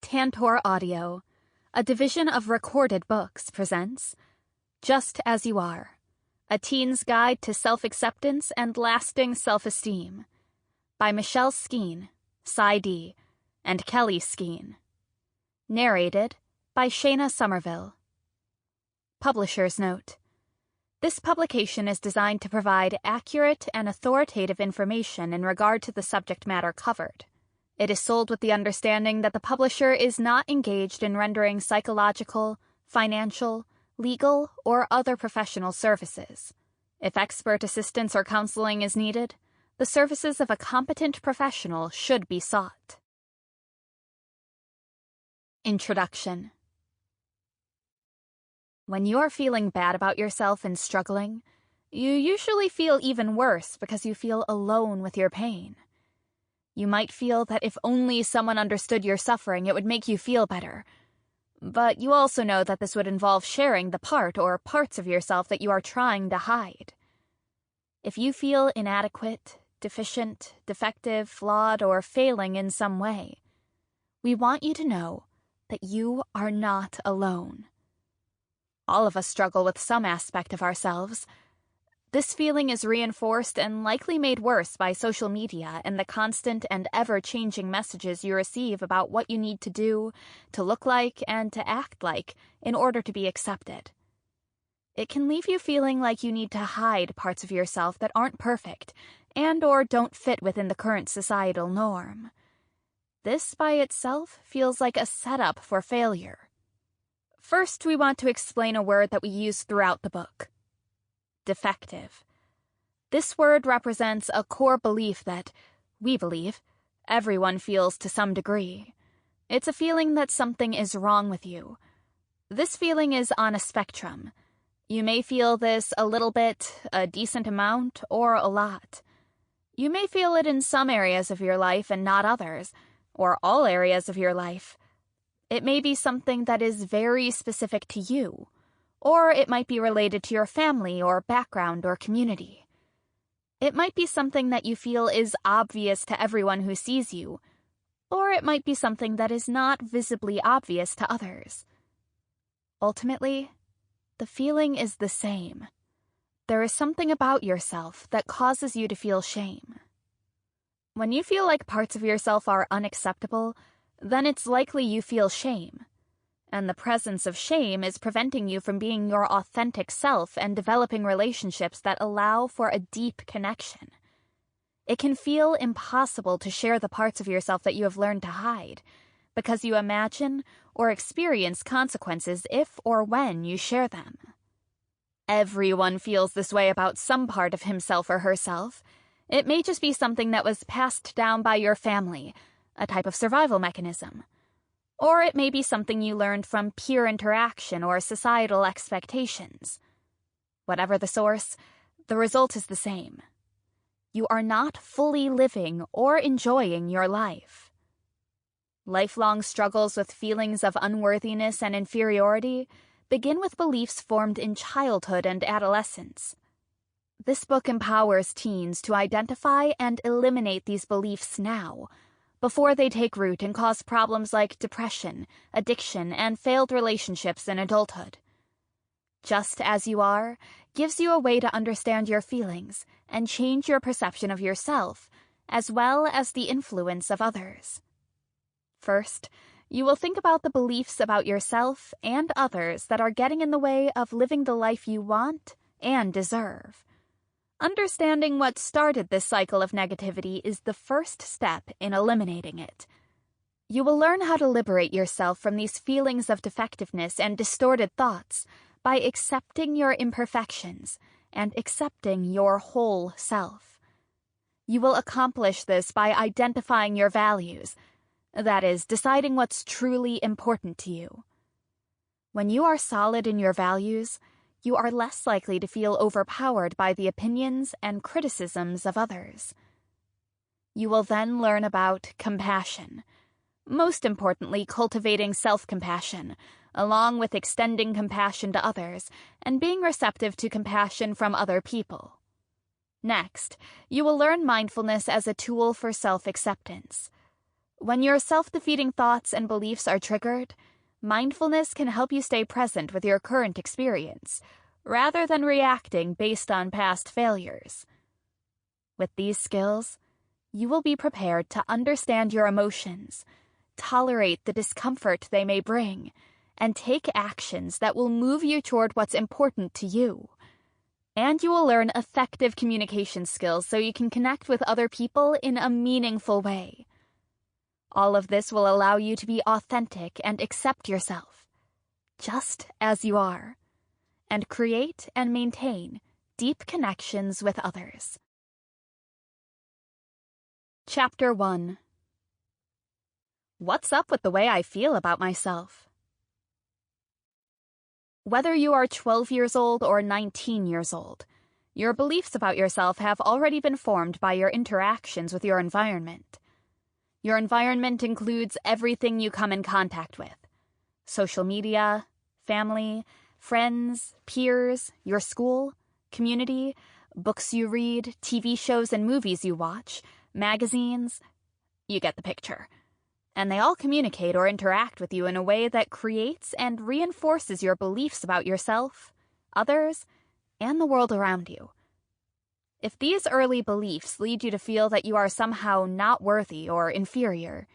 Tantor Audio, a division of Recorded Books, presents Just As You Are, A Teen's Guide to Self-Acceptance and Lasting Self-Esteem by Michelle Skeen, Sci-D, and Kelly Skeen. Narrated by Shaina Summerville. Publisher's note. This publication is designed to provide accurate and authoritative information in regard to the subject matter covered. It is sold with the understanding that the publisher is not engaged in rendering psychological, financial, legal, or other professional services. If expert assistance or counseling is needed, the services of a competent professional should be sought. Introduction. When you are feeling bad about yourself and struggling, you usually feel even worse because you feel alone with your pain. You might feel that if only someone understood your suffering, it would make you feel better. But you also know that this would involve sharing the part or parts of yourself that you are trying to hide. If you feel inadequate, deficient, defective, flawed, or failing in some way, we want you to know that you are not alone. All of us struggle with some aspect of ourselves. This feeling is reinforced and likely made worse by social media and the constant and ever-changing messages you receive about what you need to do, to look like, and to act like in order to be accepted. It can leave you feeling like you need to hide parts of yourself that aren't perfect and/or don't fit within the current societal norm. This by itself feels like a setup for failure. First, we want to explain a word that we use throughout the book. Defective. This word represents a core belief that, we believe, everyone feels to some degree. It's a feeling that something is wrong with you. This feeling is on a spectrum. You may feel this a little bit, a decent amount, or a lot. You may feel it in some areas of your life and not others, or all areas of your life. It may be something that is very specific to you, or it might be related to your family or background or community. It might be something that you feel is obvious to everyone who sees you, or it might be something that is not visibly obvious to others. Ultimately, the feeling is the same. There is something about yourself that causes you to feel shame. When you feel like parts of yourself are unacceptable, then it's likely you feel shame. And the presence of shame is preventing you from being your authentic self and developing relationships that allow for a deep connection. It can feel impossible to share the parts of yourself that you have learned to hide, because you imagine or experience consequences if or when you share them. Everyone feels this way about some part of himself or herself. It may just be something that was passed down by your family, a type of survival mechanism. Or it may be something you learned from peer interaction or societal expectations. Whatever the source, the result is the same. You are not fully living or enjoying your life. Lifelong struggles with feelings of unworthiness and inferiority begin with beliefs formed in childhood and adolescence. This book empowers teens to identify and eliminate these beliefs now, before they take root and cause problems like depression, addiction, and failed relationships in adulthood. Just As You Are gives you a way to understand your feelings and change your perception of yourself, as well as the influence of others. First, you will think about the beliefs about yourself and others that are getting in the way of living the life you want and deserve. Understanding what started this cycle of negativity is the first step in eliminating it. You will learn how to liberate yourself from these feelings of defectiveness and distorted thoughts by accepting your imperfections and accepting your whole self. You will accomplish this by identifying your values, that is, deciding what's truly important to you. When you are solid in your values, you are less likely to feel overpowered by the opinions and criticisms of others. You will then learn about compassion, most importantly cultivating self-compassion, along with extending compassion to others and being receptive to compassion from other people. Next, you will learn mindfulness as a tool for self-acceptance. When your self-defeating thoughts and beliefs are triggered, mindfulness can help you stay present with your current experience, rather than reacting based on past failures. With these skills, you will be prepared to understand your emotions, tolerate the discomfort they may bring, and take actions that will move you toward what's important to you. And you will learn effective communication skills so you can connect with other people in a meaningful way. All of this will allow you to be authentic and accept yourself, just as you are, and create and maintain deep connections with others. Chapter 1. What's up with the way I feel about myself? Whether you are 12 years old or 19 years old, your beliefs about yourself have already been formed by your interactions with your environment. Your environment includes everything you come in contact with: social media, family, friends, peers, your school, community, books you read, TV shows and movies you watch, magazines. You get the picture. And they all communicate or interact with you in a way that creates and reinforces your beliefs about yourself, others, and the world around you. If these early beliefs lead you to feel that you are somehow not worthy or inferior,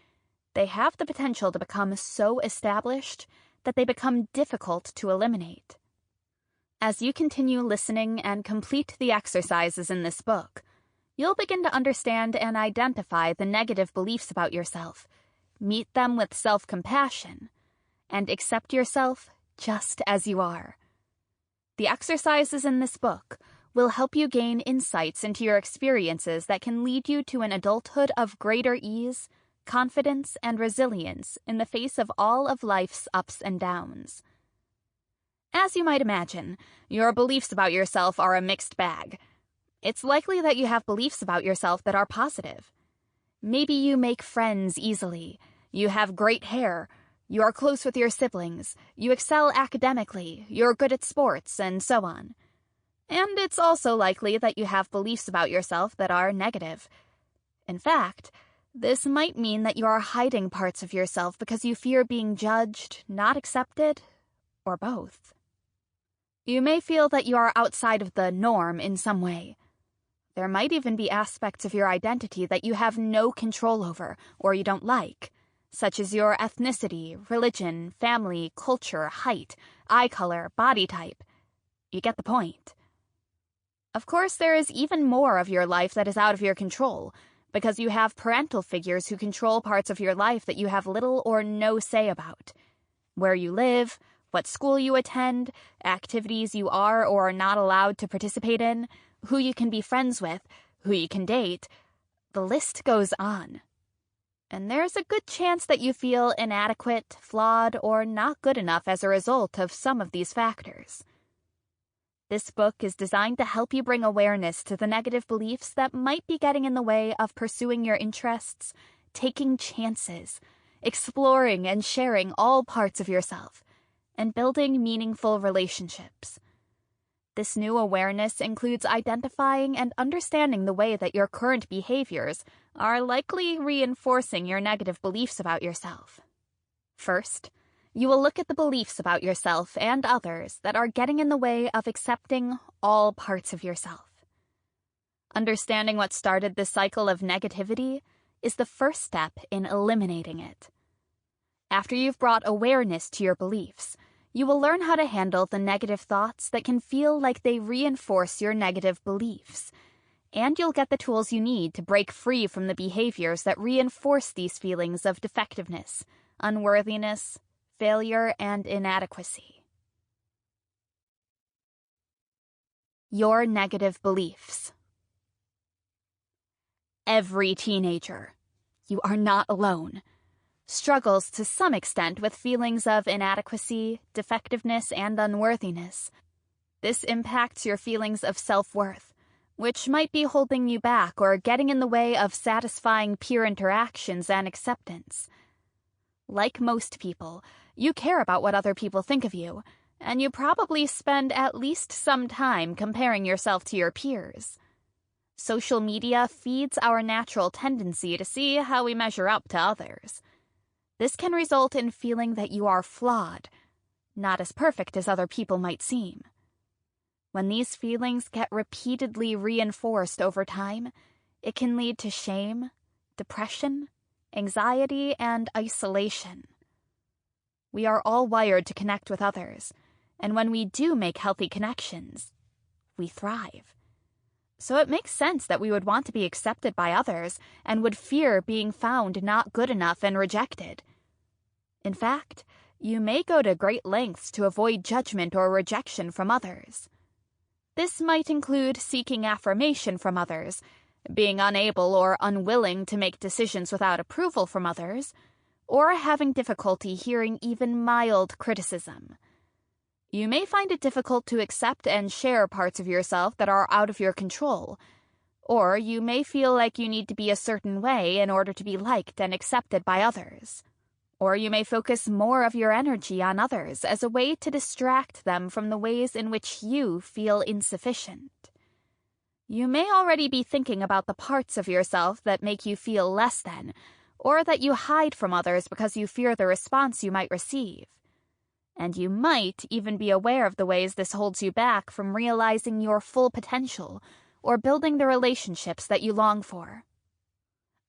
they have the potential to become so established that they become difficult to eliminate. As you continue listening and complete the exercises in this book, you'll begin to understand and identify the negative beliefs about yourself, meet them with self-compassion, and accept yourself just as you are. The exercises in this book will help you gain insights into your experiences that can lead you to an adulthood of greater ease, confidence, and resilience in the face of all of life's ups and downs. As you might imagine, your beliefs about yourself are a mixed bag. It's likely that you have beliefs about yourself that are positive. Maybe you make friends easily, you have great hair, you are close with your siblings, you excel academically, you're good at sports, and so on. And it's also likely that you have beliefs about yourself that are negative. In fact, this might mean that you are hiding parts of yourself because you fear being judged, not accepted, or both. You may feel that you are outside of the norm in some way. There might even be aspects of your identity that you have no control over or you don't like, such as your ethnicity, religion, family, culture, height, eye color, body type. You get the point. Of course, there is even more of your life that is out of your control, because you have parental figures who control parts of your life that you have little or no say about. Where you live, what school you attend, activities you are or are not allowed to participate in, who you can be friends with, who you can date. The list goes on. And there's a good chance that you feel inadequate, flawed, or not good enough as a result of some of these factors. This book is designed to help you bring awareness to the negative beliefs that might be getting in the way of pursuing your interests, taking chances, exploring and sharing all parts of yourself, and building meaningful relationships. This new awareness includes identifying and understanding the way that your current behaviors are likely reinforcing your negative beliefs about yourself. First, you will look at the beliefs about yourself and others that are getting in the way of accepting all parts of yourself. Understanding what started this cycle of negativity is the first step in eliminating it. After you've brought awareness to your beliefs, you will learn how to handle the negative thoughts that can feel like they reinforce your negative beliefs, and you'll get the tools you need to break free from the behaviors that reinforce these feelings of defectiveness, unworthiness, failure, and inadequacy. Your negative beliefs. Every teenager, you are not alone, struggles to some extent with feelings of inadequacy, defectiveness, and unworthiness. This impacts your feelings of self-worth, which might be holding you back or getting in the way of satisfying peer interactions and acceptance. Like most people, you care about what other people think of you, and you probably spend at least some time comparing yourself to your peers. Social media feeds our natural tendency to see how we measure up to others. This can result in feeling that you are flawed, not as perfect as other people might seem. When these feelings get repeatedly reinforced over time, it can lead to shame, depression, anxiety, and isolation. We are all wired to connect with others, and when we do make healthy connections, we thrive. So it makes sense that we would want to be accepted by others and would fear being found not good enough and rejected. In fact, you may go to great lengths to avoid judgment or rejection from others. This might include seeking affirmation from others, being unable or unwilling to make decisions without approval from others, or having difficulty hearing even mild criticism. You may find it difficult to accept and share parts of yourself that are out of your control, or you may feel like you need to be a certain way in order to be liked and accepted by others. Or you may focus more of your energy on others as a way to distract them from the ways in which you feel insufficient. You may already be thinking about the parts of yourself that make you feel less than, or that you hide from others because you fear the response you might receive. And you might even be aware of the ways this holds you back from realizing your full potential or building the relationships that you long for.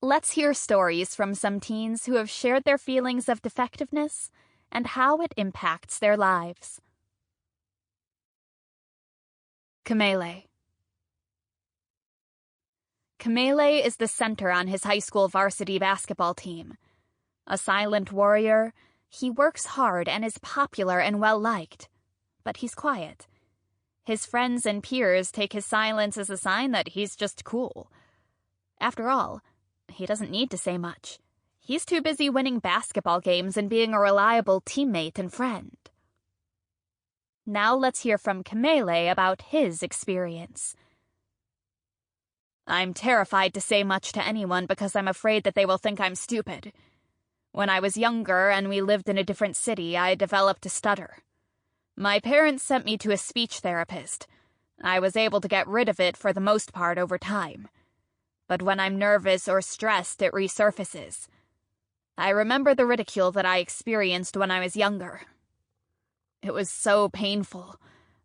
Let's hear stories from some teens who have shared their feelings of defectiveness and how it impacts their lives. Kamele. Kamele is the center on his high school varsity basketball team. A silent warrior, he works hard and is popular and well-liked, but he's quiet. His friends and peers take his silence as a sign that he's just cool. After all, he doesn't need to say much. He's too busy winning basketball games and being a reliable teammate and friend. Now let's hear from Kamele about his experience. I'm terrified to say much to anyone because I'm afraid that they will think I'm stupid. When I was younger and we lived in a different city, I developed a stutter. My parents sent me to a speech therapist. I was able to get rid of it for the most part over time. But when I'm nervous or stressed, it resurfaces. I remember the ridicule that I experienced when I was younger. It was so painful.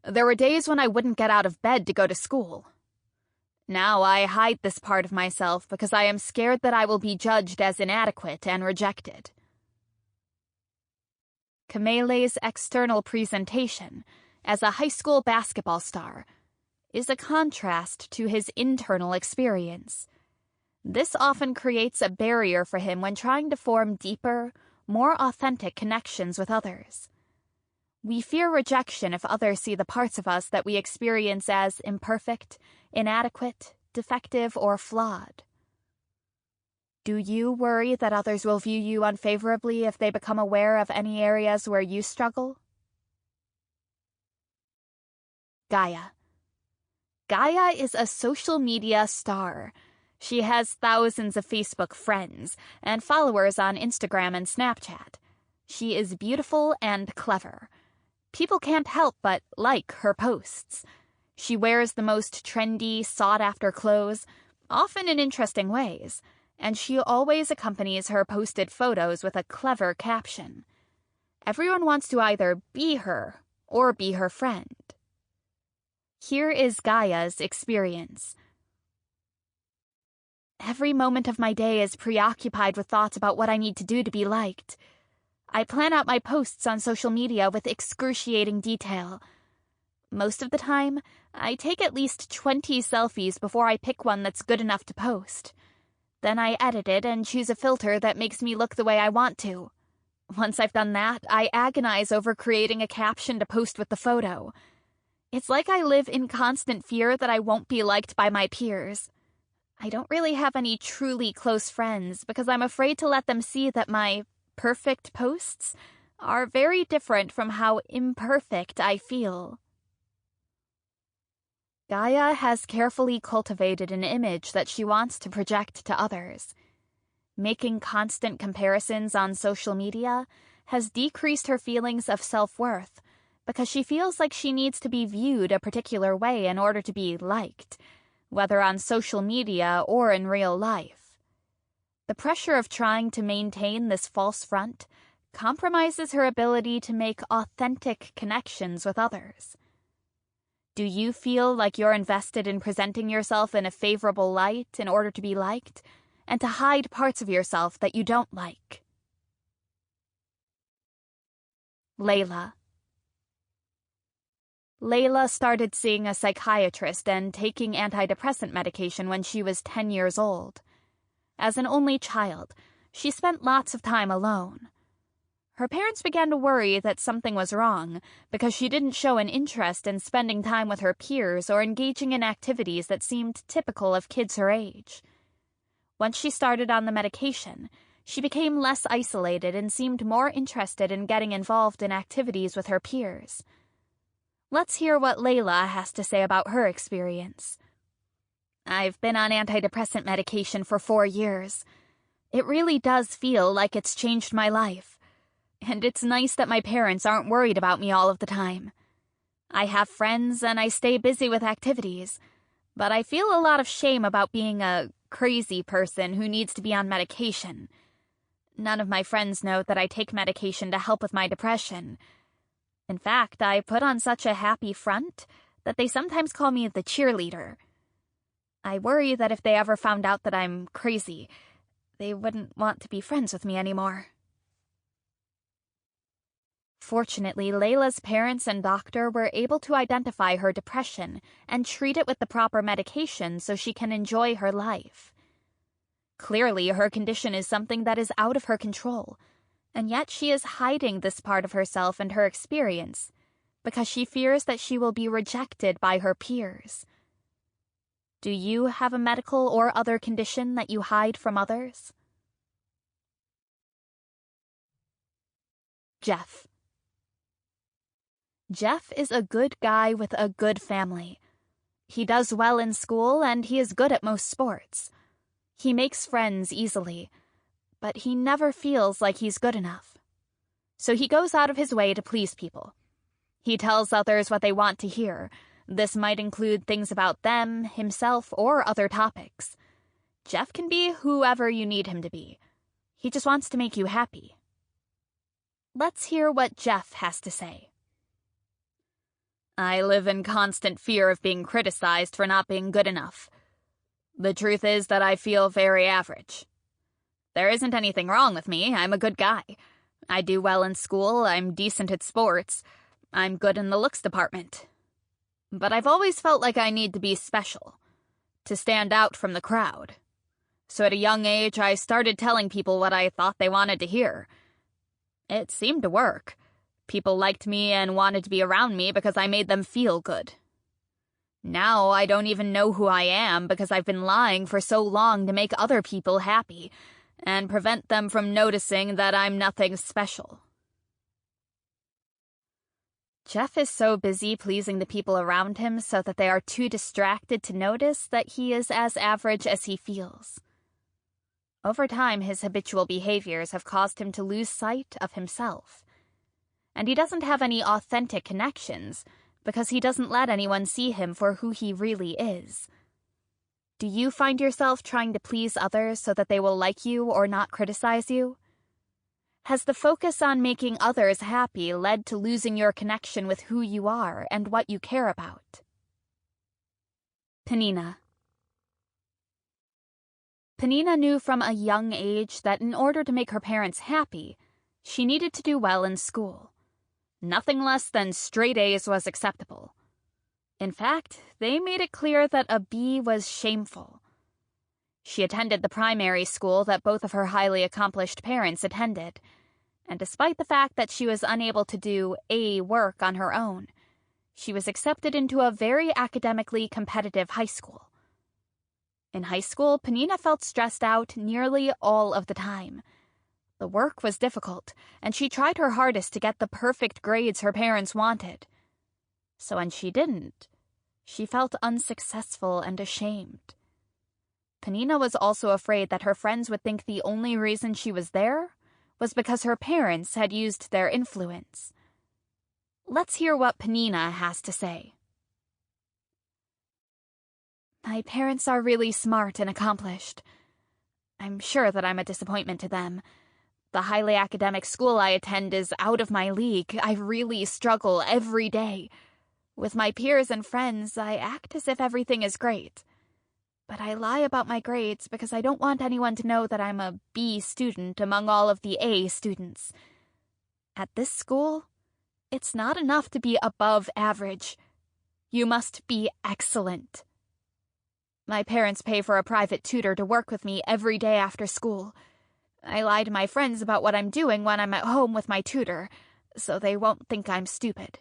There were days when I wouldn't get out of bed to go to school. Now I hide this part of myself because I am scared that I will be judged as inadequate and rejected. Kamele's external presentation as a high school basketball star is a contrast to his internal experience. This often creates a barrier for him when trying to form deeper, more authentic connections with others. We fear rejection if others see the parts of us that we experience as imperfect, inadequate, defective, or flawed. Do you worry that others will view you unfavorably if they become aware of any areas where you struggle? Gaia. Gaia is a social media star. She has thousands of Facebook friends and followers on Instagram and Snapchat. She is beautiful and clever. People can't help but like her posts. She wears the most trendy, sought-after clothes, often in interesting ways, and she always accompanies her posted photos with a clever caption. Everyone wants to either be her or be her friend. Here is Gaia's experience. Every moment of my day is preoccupied with thoughts about what I need to do to be liked. I plan out my posts on social media with excruciating detail. Most of the time, I take at least 20 selfies before I pick one that's good enough to post. Then I edit it and choose a filter that makes me look the way I want to. Once I've done that, I agonize over creating a caption to post with the photo. It's like I live in constant fear that I won't be liked by my peers. I don't really have any truly close friends because I'm afraid to let them see that my perfect posts are very different from how imperfect I feel. Gaia has carefully cultivated an image that she wants to project to others. Making constant comparisons on social media has decreased her feelings of self-worth because she feels like she needs to be viewed a particular way in order to be liked, whether on social media or in real life. The pressure of trying to maintain this false front compromises her ability to make authentic connections with others. Do you feel like you're invested in presenting yourself in a favorable light in order to be liked, and to hide parts of yourself that you don't like? Layla. Layla started seeing a psychiatrist and taking antidepressant medication when she was 10 years old. As an only child, she spent lots of time alone. Her parents began to worry that something was wrong because she didn't show an interest in spending time with her peers or engaging in activities that seemed typical of kids her age. Once she started on the medication, she became less isolated and seemed more interested in getting involved in activities with her peers. Let's hear what Layla has to say about her experience. I've been on antidepressant medication for 4 years. It really does feel like it's changed my life. And it's nice that my parents aren't worried about me all of the time. I have friends and I stay busy with activities, but I feel a lot of shame about being a crazy person who needs to be on medication. None of my friends know that I take medication to help with my depression. In fact, I put on such a happy front that they sometimes call me the cheerleader. I worry that if they ever found out that I'm crazy, they wouldn't want to be friends with me anymore. Fortunately, Layla's parents and doctor were able to identify her depression and treat it with the proper medication so she can enjoy her life. Clearly, her condition is something that is out of her control, and yet she is hiding this part of herself and her experience because she fears that she will be rejected by her peers. Do you have a medical or other condition that you hide from others? Jeff. Jeff is a good guy with a good family. He does well in school and he is good at most sports. He makes friends easily, but he never feels like he's good enough. So he goes out of his way to please people. He tells others what they want to hear. This might include things about them, himself, or other topics. Jeff can be whoever you need him to be. He just wants to make you happy. Let's hear what Jeff has to say. I live in constant fear of being criticized for not being good enough. The truth is that I feel very average. There isn't anything wrong with me. I'm a good guy. I do well in school. I'm decent at sports. I'm good in the looks department. But I've always felt like I need to be special, to stand out from the crowd. So at a young age, I started telling people what I thought they wanted to hear. It seemed to work. People liked me and wanted to be around me because I made them feel good. Now I don't even know who I am because I've been lying for so long to make other people happy and prevent them from noticing that I'm nothing special. Jeff is so busy pleasing the people around him so that they are too distracted to notice that he is as average as he feels. Over time, his habitual behaviors have caused him to lose sight of himself. And he doesn't have any authentic connections because he doesn't let anyone see him for who he really is. Do you find yourself trying to please others so that they will like you or not criticize you? Has the focus on making others happy led to losing your connection with who you are and what you care about? Penina. Penina knew from a young age that in order to make her parents happy, she needed to do well in school. Nothing less than straight A's was acceptable. In fact, they made it clear that a B was shameful. She attended the primary school that both of her highly accomplished parents attended, and despite the fact that she was unable to do A work on her own, she was accepted into a very academically competitive high school. In high school, Penina felt stressed out nearly all of the time. The work was difficult, and she tried her hardest to get the perfect grades her parents wanted. So when she didn't, she felt unsuccessful and ashamed. Penina was also afraid that her friends would think the only reason she was there was because her parents had used their influence. Let's hear what Penina has to say. My parents are really smart and accomplished. I'm sure that I'm a disappointment to them. The highly academic school I attend is out of my league. I really struggle every day. With my peers and friends, I act as if everything is great. But I lie about my grades because I don't want anyone to know that I'm a B student among all of the A students. At this school, it's not enough to be above average. You must be excellent. My parents pay for a private tutor to work with me every day after school. I lie to my friends about what I'm doing when I'm at home with my tutor, so they won't think I'm stupid.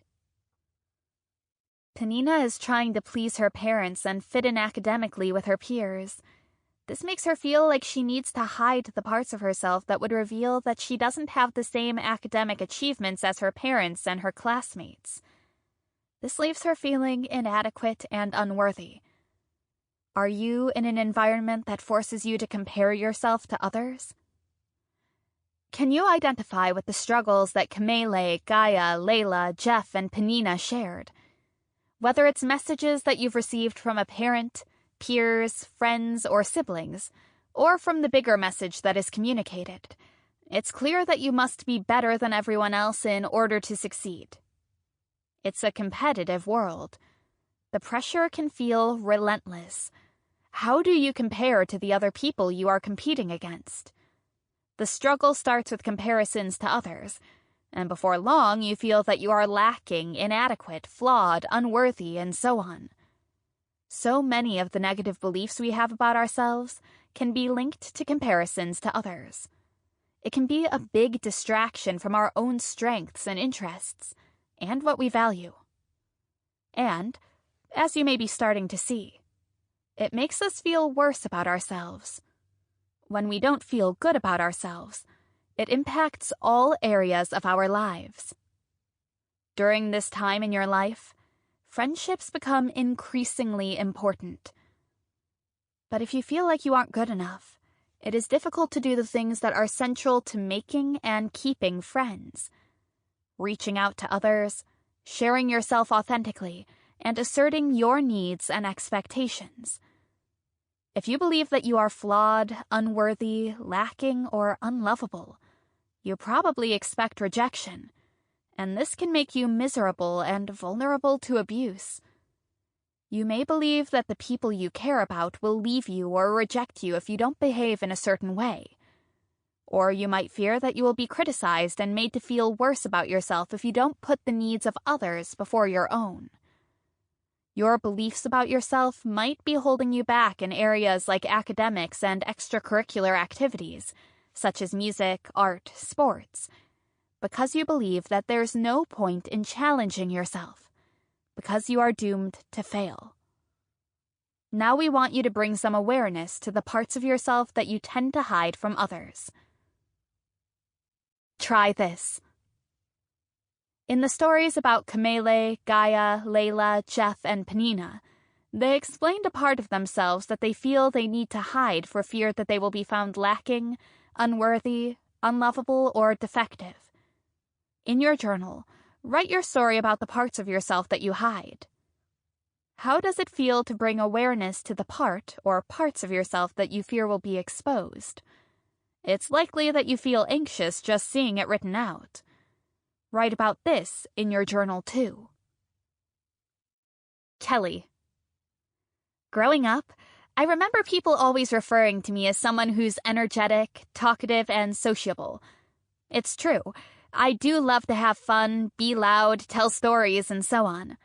Penina is trying to please her parents and fit in academically with her peers. This makes her feel like she needs to hide the parts of herself that would reveal that she doesn't have the same academic achievements as her parents and her classmates. This leaves her feeling inadequate and unworthy. Are you in an environment that forces you to compare yourself to others? Can you identify with the struggles that Kamele, Gaia, Layla, Jeff, and Penina shared? Whether it's messages that you've received from a parent, peers, friends, or siblings, or from the bigger message that is communicated, it's clear that you must be better than everyone else in order to succeed. It's a competitive world. The pressure can feel relentless. How do you compare to the other people you are competing against? The struggle starts with comparisons to others, and before long you feel that you are lacking, inadequate, flawed, unworthy, and so on. So many of the negative beliefs we have about ourselves can be linked to comparisons to others. It can be a big distraction from our own strengths and interests, and what we value. And, as you may be starting to see, it makes us feel worse about ourselves. When we don't feel good about ourselves, it impacts all areas of our lives. During this time in your life, friendships become increasingly important. But if you feel like you aren't good enough, it is difficult to do the things that are central to making and keeping friends. Reaching out to others, sharing yourself authentically, and asserting your needs and expectations. If you believe that you are flawed, unworthy, lacking, or unlovable, you probably expect rejection, and this can make you miserable and vulnerable to abuse. You may believe that the people you care about will leave you or reject you if you don't behave in a certain way. Or you might fear that you will be criticized and made to feel worse about yourself if you don't put the needs of others before your own. Your beliefs about yourself might be holding you back in areas like academics and extracurricular activities, such as music, art, sports, because you believe that there's no point in challenging yourself, because you are doomed to fail. Now we want you to bring some awareness to the parts of yourself that you tend to hide from others. Try this. In the stories about Kamele, Gaia, Layla, Jeff, and Penina, they explained a part of themselves that they feel they need to hide for fear that they will be found lacking, unworthy, unlovable, or defective. In your journal, write your story about the parts of yourself that you hide. How does it feel to bring awareness to the part or parts of yourself that you fear will be exposed? It's likely that you feel anxious just seeing it written out. Write about this in your journal too. Kelly. Growing up, I remember people always referring to me as someone who's energetic, talkative, and sociable. It's true. I do love to have fun, be loud, tell stories, and so on.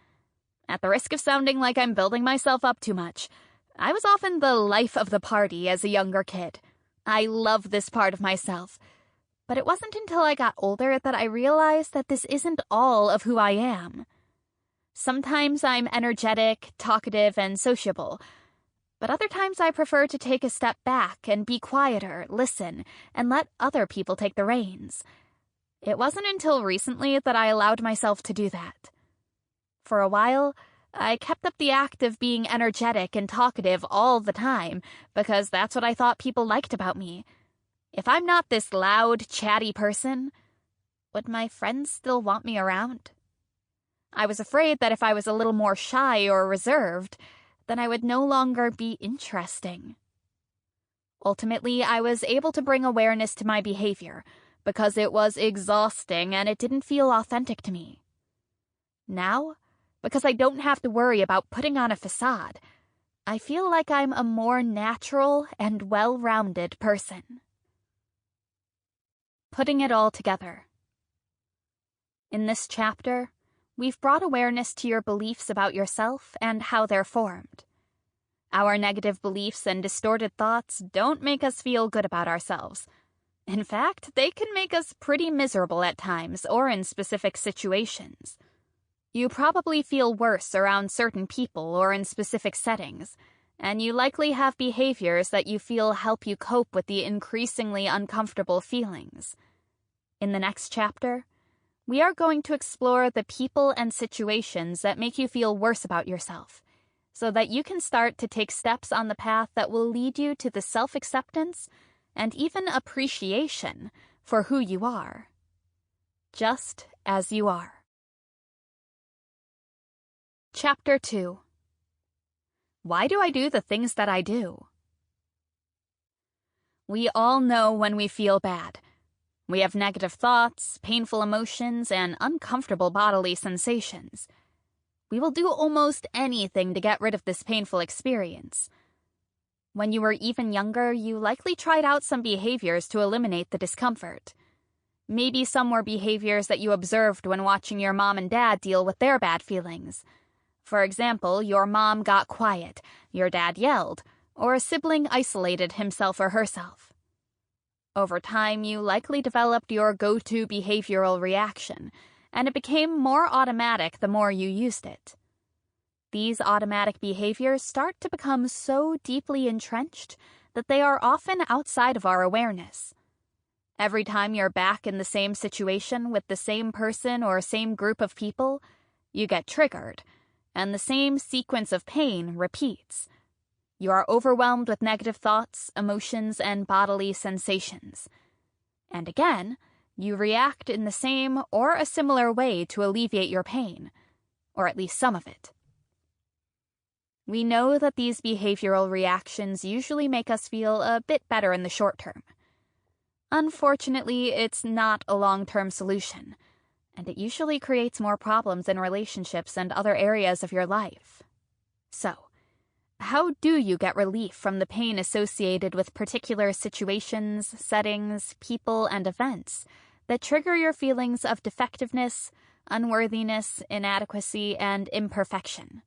At the risk of sounding like I'm building myself up too much, I was often the life of the party as a younger kid. I love this part of myself. But it wasn't until I got older that I realized that this isn't all of who I am. Sometimes I'm energetic, talkative, and sociable. But other times I prefer to take a step back and be quieter, listen, and let other people take the reins. It wasn't until recently that I allowed myself to do that. For a while, I kept up the act of being energetic and talkative all the time because that's what I thought people liked about me. If I'm not this loud, chatty person, would my friends still want me around? I was afraid that if I was a little more shy or reserved, then I would no longer be interesting. Ultimately, I was able to bring awareness to my behavior because it was exhausting and it didn't feel authentic to me. Now, because I don't have to worry about putting on a facade, I feel like I'm a more natural and well-rounded person. Putting it all together. In this chapter, we've brought awareness to your beliefs about yourself and how they're formed. Our negative beliefs and distorted thoughts don't make us feel good about ourselves. In fact, they can make us pretty miserable at times or in specific situations. You probably feel worse around certain people or in specific settings, and you likely have behaviors that you feel help you cope with the increasingly uncomfortable feelings. In the next chapter, we are going to explore the people and situations that make you feel worse about yourself, so that you can start to take steps on the path that will lead you to the self-acceptance and even appreciation for who you are, just as you are. Chapter 2. Why do I do the things that I do? We all know when we feel bad. We have negative thoughts, painful emotions, and uncomfortable bodily sensations. We will do almost anything to get rid of this painful experience. When you were even younger, you likely tried out some behaviors to eliminate the discomfort. Maybe some were behaviors that you observed when watching your mom and dad deal with their bad feelings. For example, your mom got quiet, your dad yelled, or a sibling isolated himself or herself. Over time, you likely developed your go-to behavioral reaction, and it became more automatic the more you used it. These automatic behaviors start to become so deeply entrenched that they are often outside of our awareness. Every time you're back in the same situation with the same person or same group of people, you get triggered, and the same sequence of pain repeats. You are overwhelmed with negative thoughts, emotions, and bodily sensations. And again, you react in the same or a similar way to alleviate your pain, or at least some of it. We know that these behavioral reactions usually make us feel a bit better in the short term. Unfortunately, it's not a long-term solution, and it usually creates more problems in relationships and other areas of your life. So, how do you get relief from the pain associated with particular situations, settings, people, and events that trigger your feelings of defectiveness, unworthiness, inadequacy, and imperfection?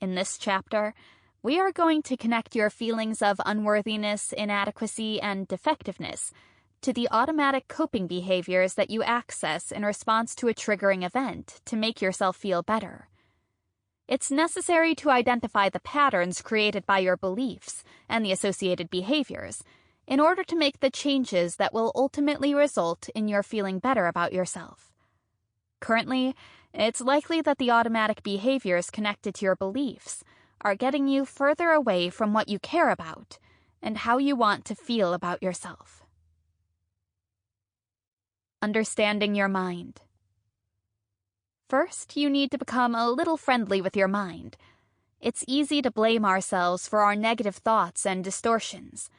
In this chapter, we are going to connect your feelings of unworthiness, inadequacy, and defectiveness to the automatic coping behaviors that you access in response to a triggering event to make yourself feel better. It's necessary to identify the patterns created by your beliefs and the associated behaviors in order to make the changes that will ultimately result in your feeling better about yourself. Currently, it's likely that the automatic behaviors connected to your beliefs are getting you further away from what you care about and how you want to feel about yourself. Understanding your mind. First, you need to become a little friendly with your mind. It's easy to blame ourselves for our negative thoughts and distortions.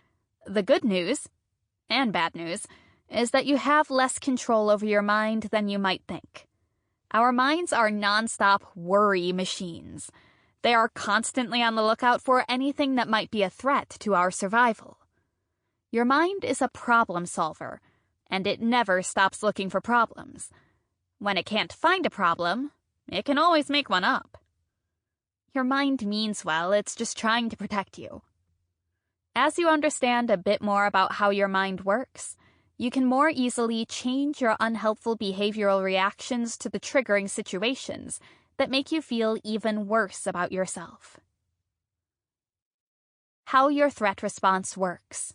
The good news, and bad news, is that you have less control over your mind than you might think. Our minds are nonstop worry machines. They are constantly on the lookout for anything that might be a threat to our survival. Your mind is a problem solver, and it never stops looking for problems. When it can't find a problem, it can always make one up. Your mind means well, it's just trying to protect you. As you understand a bit more about how your mind works, you can more easily change your unhelpful behavioral reactions to the triggering situations that make you feel even worse about yourself. How your threat response works.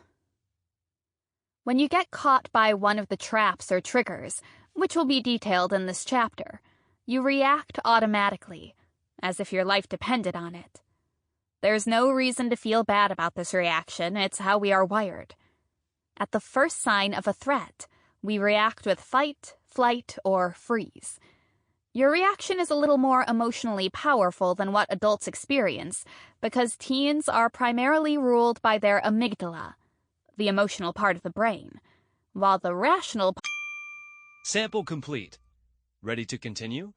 When you get caught by one of the traps or triggers, which will be detailed in this chapter, you react automatically, as if your life depended on it. There's no reason to feel bad about this reaction, it's how we are wired. At the first sign of a threat, we react with fight, flight, or freeze. Your reaction is a little more emotionally powerful than what adults experience, because teens are primarily ruled by their amygdala, the emotional part of the brain, while the rational Sample complete. Ready to continue?